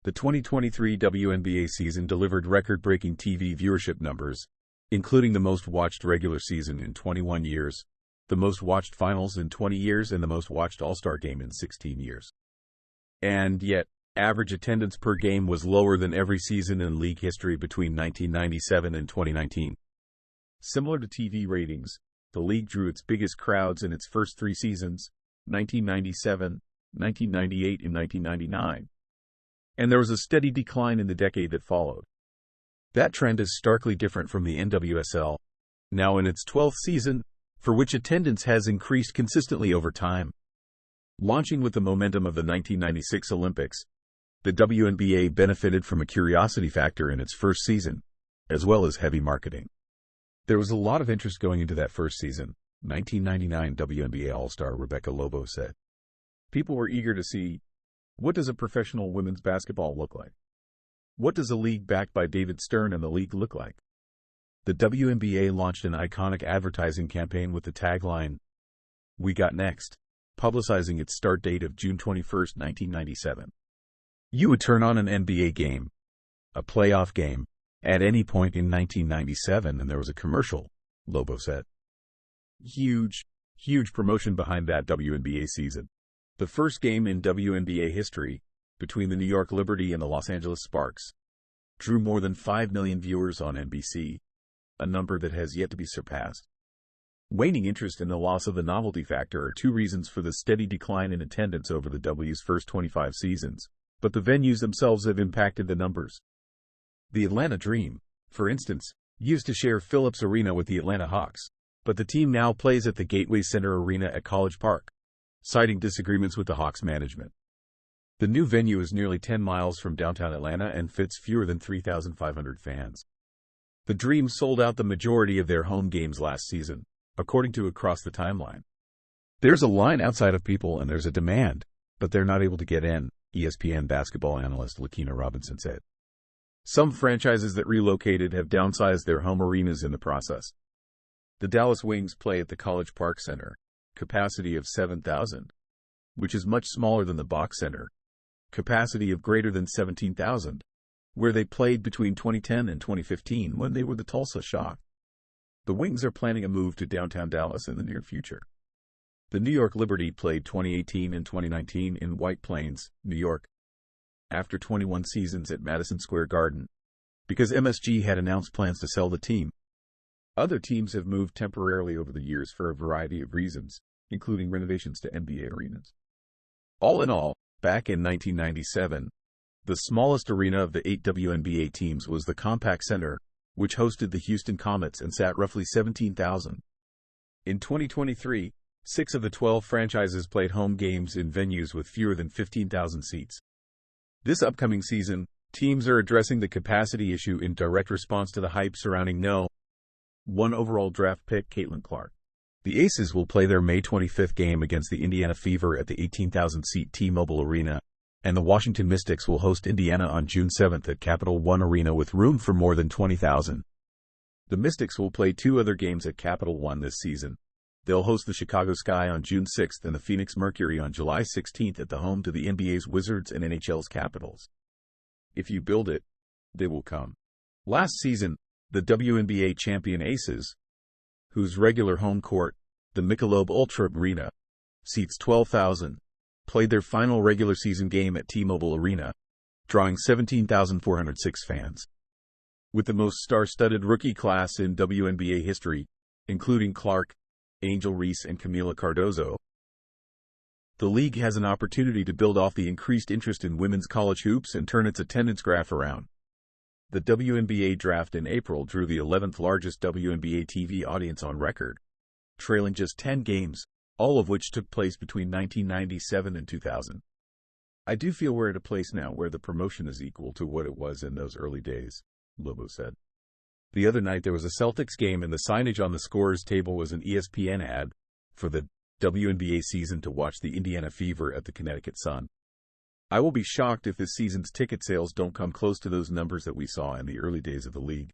The 2023 WNBA season delivered record-breaking TV viewership numbers, including the most-watched regular season in 21 years, the most-watched finals in 20 years, and the most-watched All-Star game in 16 years. And yet, average attendance per game was lower than every season in league history between 1997 and 2019. Similar to TV ratings, the league drew its biggest crowds in its first three seasons, 1997, 1998, and 1999. And there was a steady decline in the decade that followed. That trend is starkly different from the NWSL, now in its 12th season, for which attendance has increased consistently over time. Launching with the momentum of the 1996 Olympics, the WNBA benefited from a curiosity factor in its first season, as well as heavy marketing. There was a lot of interest going into that first season, 1999 WNBA All-Star Rebecca Lobo said. People were eager to see, what does a professional women's basketball look like? What does a league backed by David Stern and the league look like? The WNBA launched an iconic advertising campaign with the tagline, "We Got Next," publicizing its start date of June 21, 1997. You would turn on an NBA game, a playoff game, at any point in 1997 and there was a commercial, Lobo said. Huge promotion behind that WNBA season. The first game in WNBA history, between the New York Liberty and the Los Angeles Sparks, drew more than 5 million viewers on NBC, a number that has yet to be surpassed. Waning interest and the loss of the novelty factor are two reasons for the steady decline in attendance over the W's first 25 seasons, but the venues themselves have impacted the numbers. The Atlanta Dream, for instance, used to share Phillips Arena with the Atlanta Hawks, but the team now plays at the Gateway Center Arena at College Park, citing disagreements with the Hawks management. The new venue is nearly 10 miles from downtown Atlanta and fits fewer than 3,500 fans. The Dream sold out the majority of their home games last season, according to Across the Timeline. There's a line outside of people and there's a demand, but they're not able to get in, ESPN basketball analyst Lakina Robinson said. Some franchises that relocated have downsized their home arenas in the process. The Dallas Wings play at the College Park Center, capacity of 7,000, which is much smaller than the Bach Center, capacity of greater than 17,000, where they played between 2010 and 2015 when they were the Tulsa Shock. The Wings are planning a move to downtown Dallas in the near future. The New York Liberty played 2018 and 2019 in White Plains, New York, after 21 seasons at Madison Square Garden, because MSG had announced plans to sell the team. Other teams have moved temporarily over the years for a variety of reasons, including renovations to NBA arenas. All in all, back in 1997, the smallest arena of the 8 WNBA teams was the Compaq Center, which hosted the Houston Comets and sat roughly 17,000. In 2023, 6 of the 12 franchises played home games in venues with fewer than 15,000 seats. This upcoming season, teams are addressing the capacity issue in direct response to the hype surrounding No. 1 overall draft pick Caitlin Clark. The Aces will play their May 25th game against the Indiana Fever at the 18,000-seat T-Mobile Arena, and the Washington Mystics will host Indiana on June 7th at Capital One Arena with room for more than 20,000. The Mystics will play 2 other games at Capital One this season. They'll host the Chicago Sky on June 6th and the Phoenix Mercury on July 16th at the home to the NBA's Wizards and NHL's Capitals. If you build it, they will come. Last season, the WNBA champion Aces, whose regular home court, the Michelob Ultra Arena, seats 12,000, played their final regular season game at T-Mobile Arena, drawing 17,406 fans. With the most star-studded rookie class in WNBA history, including Clark, Angel Reese, and Camila Cardozo, the league has an opportunity to build off the increased interest in women's college hoops and turn its attendance graph around. The WNBA draft in April drew the 11th largest WNBA TV audience on record, trailing just 10 games, all of which took place between 1997 and 2000. I do feel we're at a place now where the promotion is equal to what it was in those early days, Lobo said. The other night there was a Celtics game and the signage on the scorer's table was an ESPN ad for the WNBA season to watch the Indiana Fever at the Connecticut Sun. I will be shocked if this season's ticket sales don't come close to those numbers that we saw in the early days of the league.